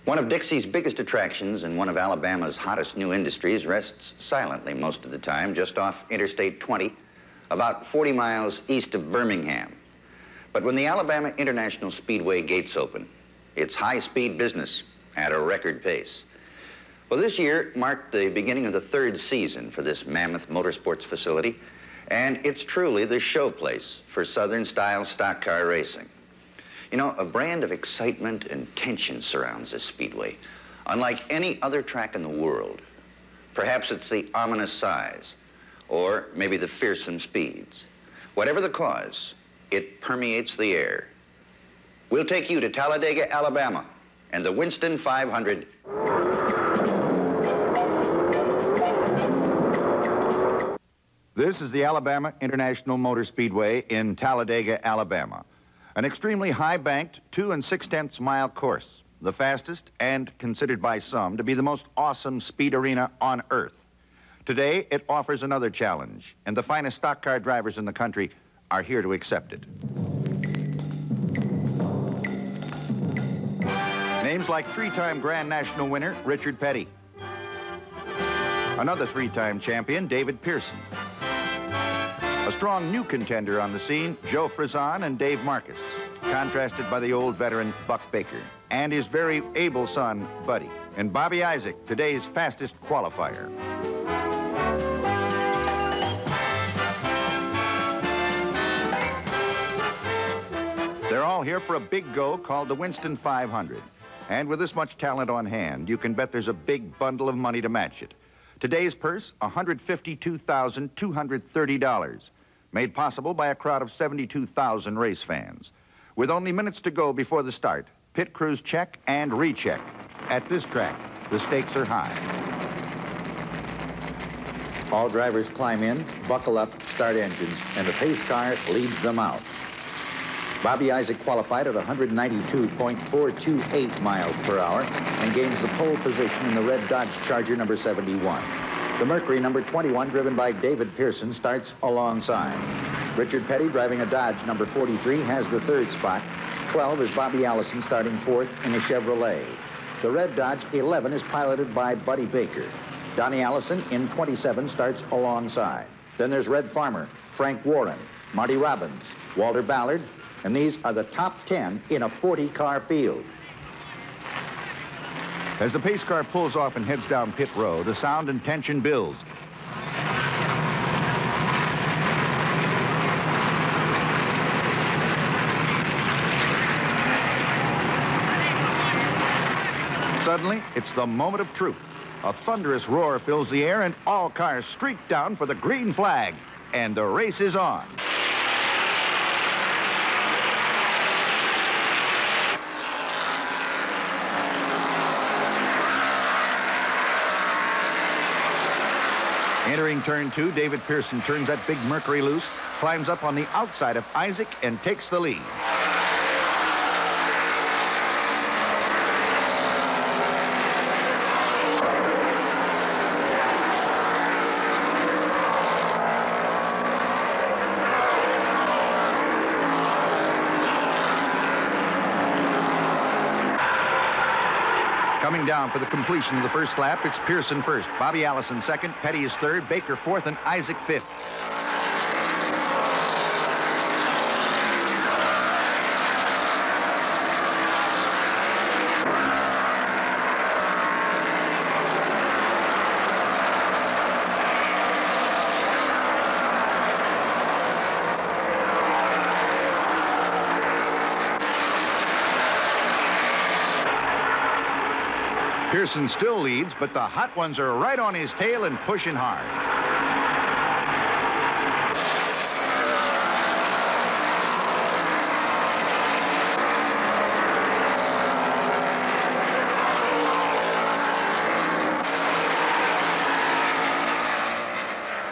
One of Dixie's biggest attractions and one of Alabama's hottest new industries rests silently most of the time just off Interstate 20, about 40 miles east of Birmingham. But when the Alabama International Speedway gates open, it's high-speed business at a record pace. Well, this year marked the beginning of the third season for this mammoth motorsports facility, and it's truly the showplace for Southern-style stock car racing. You know, a brand of excitement and tension surrounds this speedway, unlike any other track in the world. Perhaps it's the ominous size, or maybe the fearsome speeds. Whatever the cause, it permeates the air. We'll take you to Talladega, Alabama, and the Winston 500. This is the Alabama International Motor Speedway in Talladega, Alabama. An extremely high-banked 2 6/10 mile course, the fastest and considered by some to be the most awesome speed arena on earth. Today, it offers another challenge, and the finest stock car drivers in the country are here to accept it. Names like three-time Grand National winner Richard Petty, another three-time champion David Pearson, a strong new contender on the scene, Joe Frizon and Dave Marcus, contrasted by the old veteran Buck Baker, and his very able son, Buddy, and Bobby Isaac, today's fastest qualifier. They're all here for a big go called the Winston 500. And with this much talent on hand, you can bet there's a big bundle of money to match it. Today's purse, $152,230. Made possible by a crowd of 72,000 race fans. With only minutes to go before the start, pit crews check and recheck. At this track, the stakes are high. All drivers climb in, buckle up, start engines, and the pace car leads them out. Bobby Isaac qualified at 192.428 miles per hour and gains the pole position in the red Dodge Charger number 71. The Mercury number 21, driven by David Pearson, starts alongside. Richard Petty, driving a Dodge number 43, has the third spot. 12 is Bobby Allison, starting fourth in a Chevrolet. The red Dodge 11 is piloted by Buddy Baker. Donnie Allison in 27 starts alongside. Then there's Red Farmer, Frank Warren, Marty Robbins, Walter Ballard, and these are the top 10 in a 40-car field. As the pace car pulls off and heads down pit road, the sound and tension builds. Suddenly, it's the moment of truth. A thunderous roar fills the air, and all cars streak down for the green flag, and the race is on. Entering turn 2, David Pearson turns that big Mercury loose, climbs up on the outside of Isaac, and takes the lead. Coming down for the completion of the first lap, it's Pearson first, Bobby Allison second, Petty is third, Baker fourth, and Isaac fifth. Pearson still leads, but the hot ones are right on his tail and pushing hard.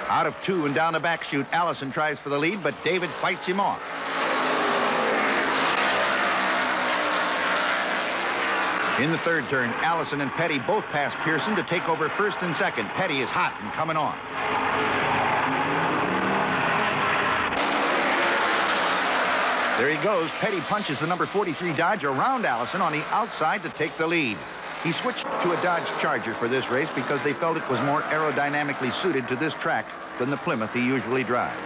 Out of 2 and down the back chute, Allison tries for the lead, but David fights him off. In the third turn, Allison and Petty both pass Pearson to take over first and second. Petty is hot and coming on. There he goes. Petty punches the number 43 Dodge around Allison on the outside to take the lead. He switched to a Dodge Charger for this race because they felt it was more aerodynamically suited to this track than the Plymouth he usually drives.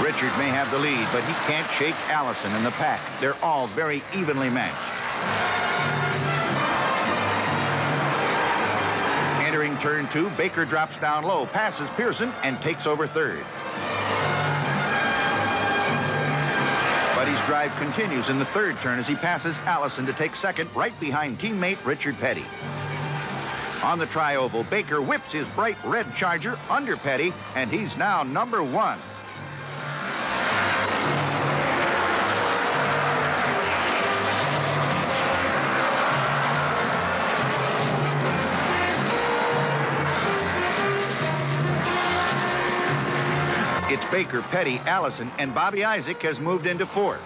Richard may have the lead, but he can't shake Allison in the pack. They're all very evenly matched. Entering turn 2, Baker drops down low, passes Pearson, and takes over third. Buddy's drive continues in the third turn as he passes Allison to take second, right behind teammate Richard Petty. On the tri-oval, Baker whips his bright red Charger under Petty, and he's now number 1. It's Baker, Petty, Allison, and Bobby Isaac has moved into 4th.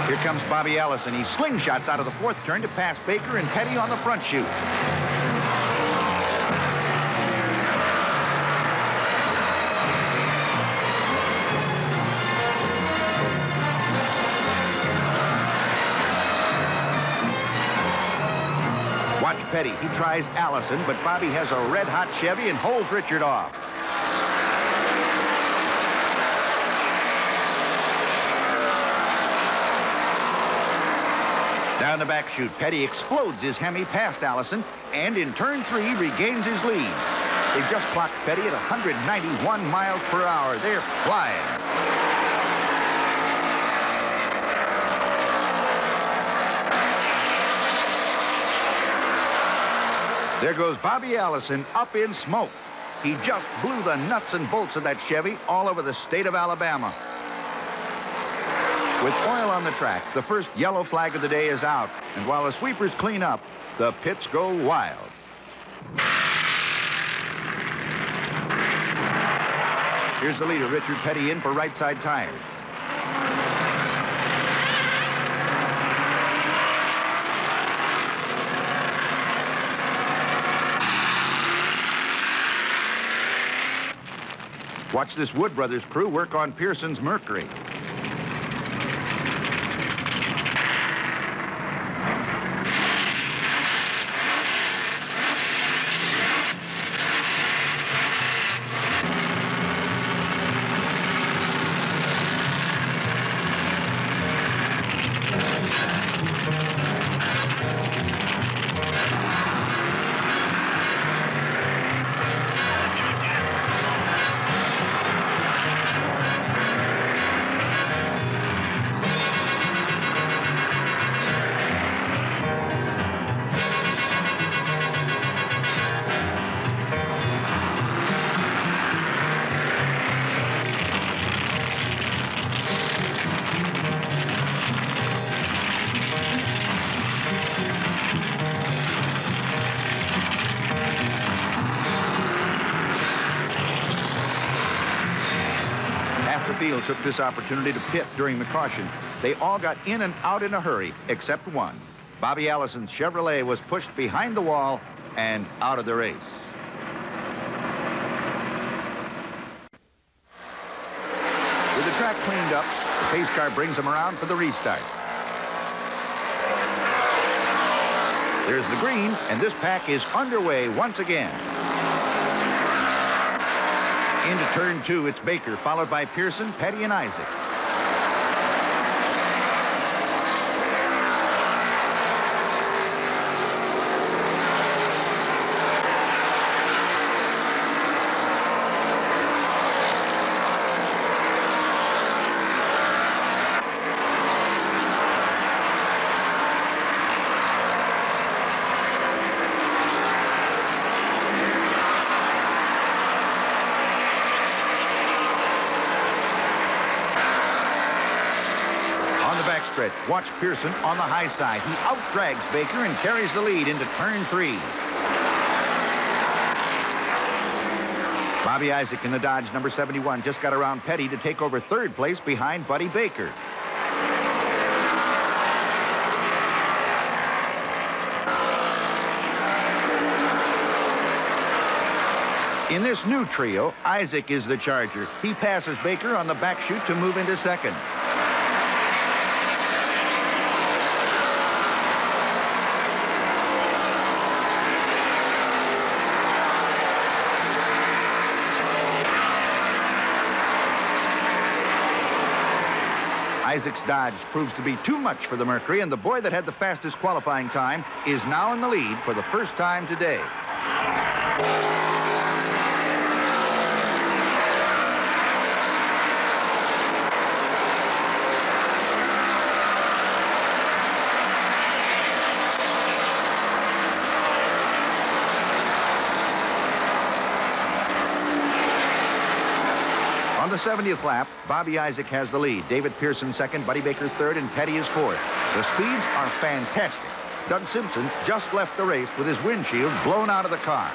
Here comes Bobby Allison. He slingshots out of the 4th turn to pass Baker and Petty on the front chute. Watch Petty. He tries Allison, but Bobby has a red-hot Chevy and holds Richard off. Down the back chute, Petty explodes his Hemi past Allison, and in turn 3 regains his lead. They just clocked Petty at 191 miles per hour. They're flying. There goes Bobby Allison up in smoke. He just blew the nuts and bolts of that Chevy all over the state of Alabama. With oil on the track, the first yellow flag of the day is out. And while the sweepers clean up, the pits go wild. Here's the leader, Richard Petty, in for right side tires. Watch this Wood Brothers crew work on Pearson's Mercury. Field took this opportunity to pit during the caution. They all got in and out in a hurry, except one. Bobby Allison's Chevrolet was pushed behind the wall and out of the race. With the track cleaned up, the pace car brings them around for the restart. There's the green, and this pack is underway once again. Into turn 2, it's Baker, followed by Pearson, Petty, and Isaac. Watch Pearson on the high side. He outdrags Baker and carries the lead into turn 3. Bobby Isaac in the Dodge number 71 just got around Petty to take over third place behind Buddy Baker. In this new trio, Isaac is the charger. He passes Baker on the back chute to move into second. Isaac's Dodge proves to be too much for the Mercury, and the boy that had the fastest qualifying time is now in the lead for the first time today. On the 70th lap, Bobby Isaac has the lead. David Pearson second, Buddy Baker third, and Petty is fourth. The speeds are fantastic. Doug Simpson just left the race with his windshield blown out of the car.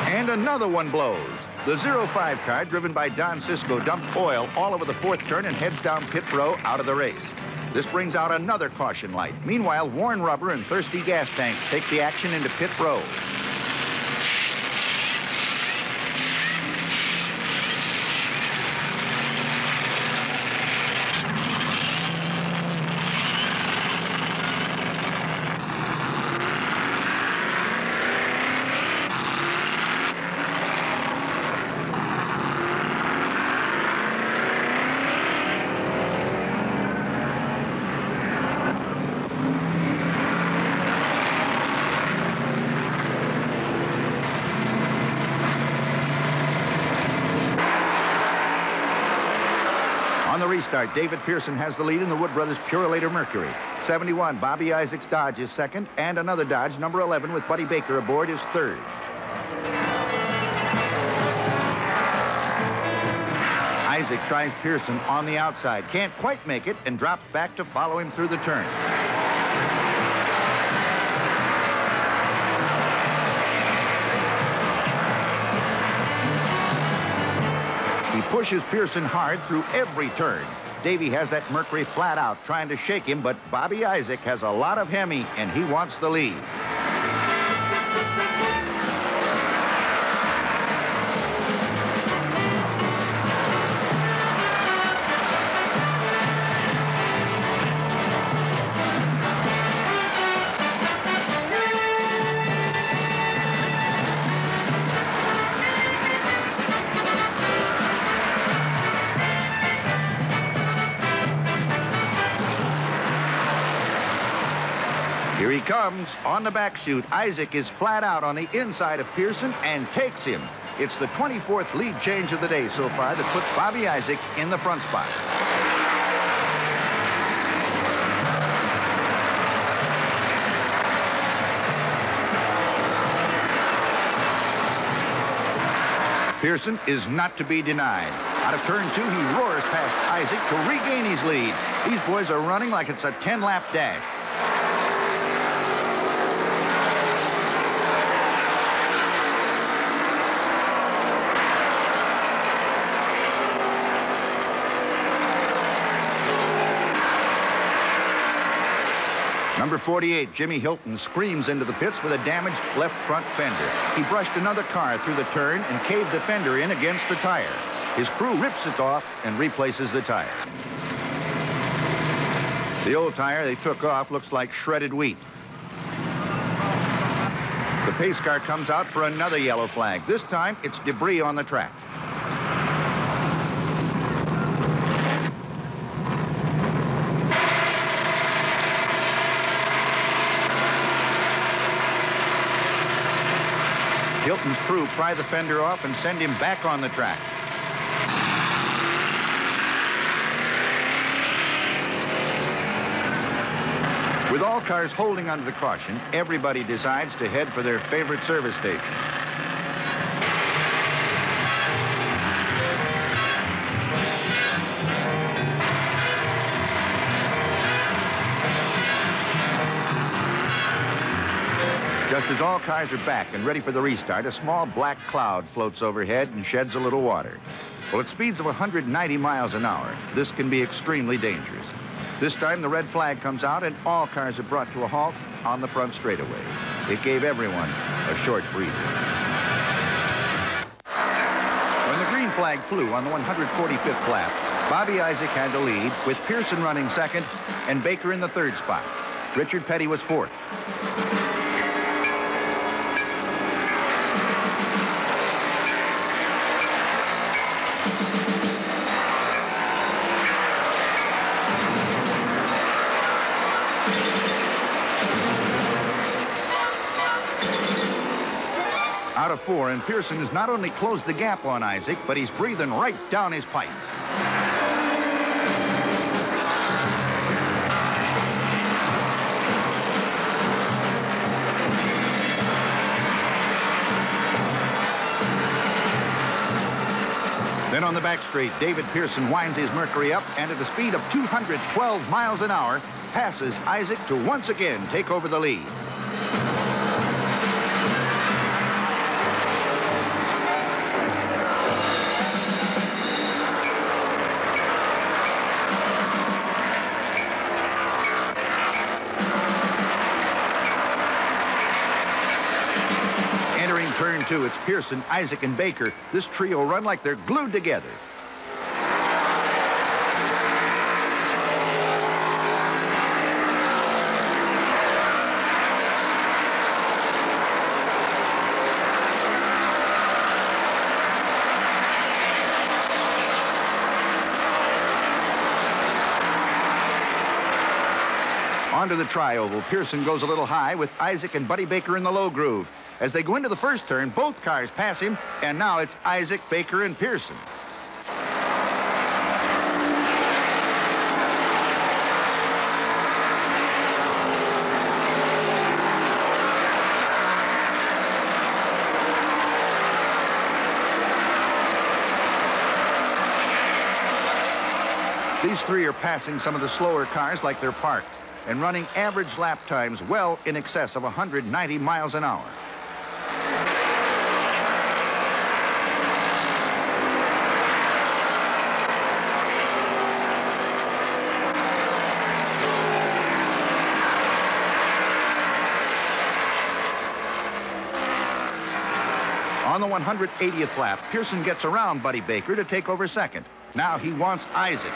And another one blows. The 05 car, driven by Don Cisco, dumped oil all over the fourth turn and heads down pit row out of the race. This brings out another caution light. Meanwhile, worn rubber and thirsty gas tanks take the action into pit row. On the restart, David Pearson has the lead in the Wood Brothers Purolator Mercury. 71, Bobby Isaac's Dodge is second, and another Dodge, number 11, with Buddy Baker aboard, is third. Isaac tries Pearson on the outside, can't quite make it, and drops back to follow him through the turn. He pushes Pearson hard through every turn. Davey has that Mercury flat out trying to shake him, but Bobby Isaac has a lot of Hemi, and he wants the lead. Here he comes on the back chute. Isaac is flat out on the inside of Pearson and takes him. It's the 24th lead change of the day so far that puts Bobby Isaac in the front spot. Pearson is not to be denied. Out of turn 2, he roars past Isaac to regain his lead. These boys are running like it's a 10-lap dash. Number 48, Jimmy Hilton, screams into the pits with a damaged left front fender. He brushed another car through the turn and caved the fender in against the tire. His crew rips it off and replaces the tire. The old tire they took off looks like shredded wheat. The pace car comes out for another yellow flag. This time, it's debris on the track. Hilton's crew pry the fender off and send him back on the track. With all cars holding onto the caution, everybody decides to head for their favorite service station. Just as all cars are back and ready for the restart, a small black cloud floats overhead and sheds a little water. Well, at speeds of 190 miles an hour, this can be extremely dangerous. This time, the red flag comes out and all cars are brought to a halt on the front straightaway. It gave everyone a short breather. When the green flag flew on the 145th lap, Bobby Isaac had the lead, with Pearson running second and Baker in the third spot. Richard Petty was fourth. Out of four, and Pearson has not only closed the gap on Isaac, but he's breathing right down his pipes. Then on the back straight, David Pearson winds his Mercury up and at the speed of 212 miles an hour, passes Isaac to once again take over the lead. Turn two, it's Pearson, Isaac, and Baker. This trio run like they're glued together. Onto the tri-oval, Pearson goes a little high with Isaac and Buddy Baker in the low groove. As they go into the first turn, both cars pass him, and now it's Isaac, Baker, and Pearson. These three are passing some of the slower cars like they're parked and running average lap times well in excess of 190 miles an hour. On the 180th lap, Pearson gets around Buddy Baker to take over second. Now he wants Isaac.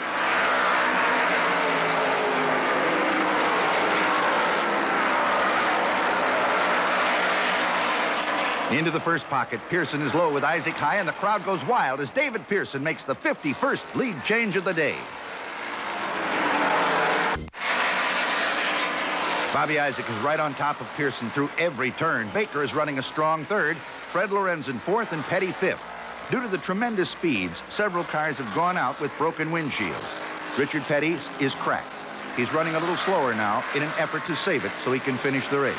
Into the first pocket, Pearson is low with Isaac high, and the crowd goes wild as David Pearson makes the 51st lead change of the day. Bobby Isaac is right on top of Pearson through every turn. Baker is running a strong third, Fred Lorenzen fourth, and Petty fifth. Due to the tremendous speeds, several cars have gone out with broken windshields. Richard Petty is cracked. He's running a little slower now in an effort to save it so he can finish the race.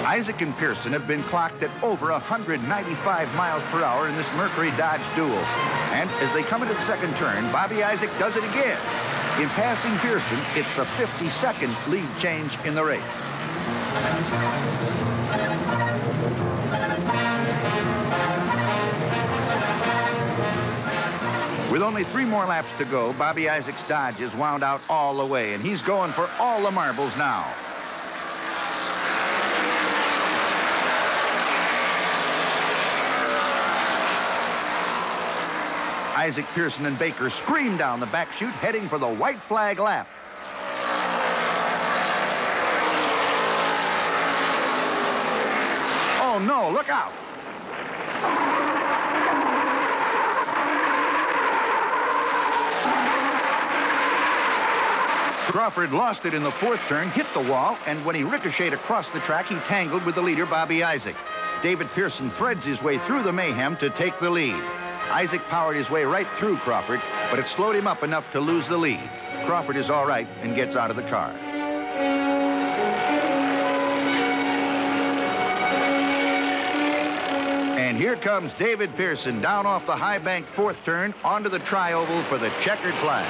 Isaac and Pearson have been clocked at over 195 miles per hour in this Mercury-Dodge duel. And as they come into the second turn, Bobby Isaac does it again. In passing Pearson, it's the 52nd lead change in the race. With only 3 more laps to go, Bobby Isaac's Dodge is wound out all the way, and he's going for all the marbles now. Isaac, Pearson, and Baker scream down the back chute, heading for the white flag lap. Oh, no, look out. Crawford lost it in the fourth turn, hit the wall, and when he ricocheted across the track, he tangled with the leader, Bobby Isaac. David Pearson threads his way through the mayhem to take the lead. Isaac powered his way right through Crawford, but it slowed him up enough to lose the lead. Crawford is all right and gets out of the car. And here comes David Pearson down off the high-banked fourth turn onto the tri-oval for the checkered flag.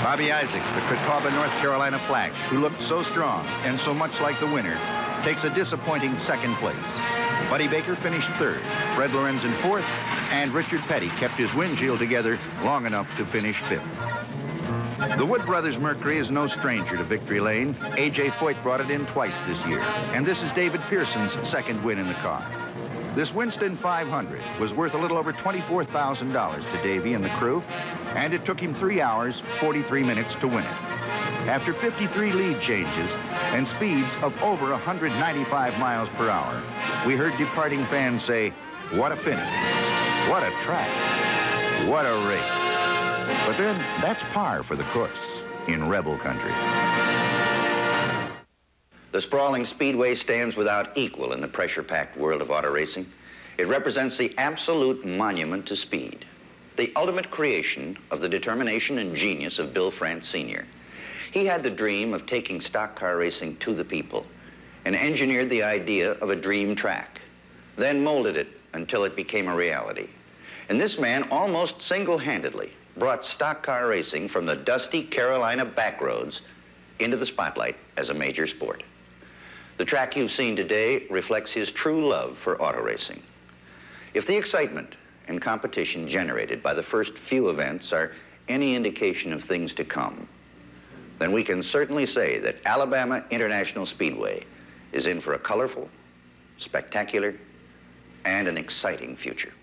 Bobby Isaac, the Catawba, North Carolina Flash, who looked so strong and so much like the winner, takes a disappointing second place. Buddy Baker finished third, Fred Lorenz in fourth, and Richard Petty kept his windshield together long enough to finish fifth. The Wood Brothers Mercury is no stranger to victory lane. A.J. Foyt brought it in twice this year, and this is David Pearson's second win in the car. This Winston 500 was worth a little over $24,000 to Davey and the crew, and it took him 3 hours, 43 minutes to win it. After 53 lead changes and speeds of over 195 miles per hour, we heard departing fans say, "What a finish, what a track, what a race." But then that's par for the course in Rebel Country. The sprawling speedway stands without equal in the pressure-packed world of auto racing. It represents the absolute monument to speed, the ultimate creation of the determination and genius of Bill France Sr. He had the dream of taking stock car racing to the people and engineered the idea of a dream track, then molded it until it became a reality. And this man almost single-handedly brought stock car racing from the dusty Carolina backroads into the spotlight as a major sport. The track you've seen today reflects his true love for auto racing. If the excitement and competition generated by the first few events are any indication of things to come, then we can certainly say that Alabama International Speedway is in for a colorful, spectacular, and an exciting future.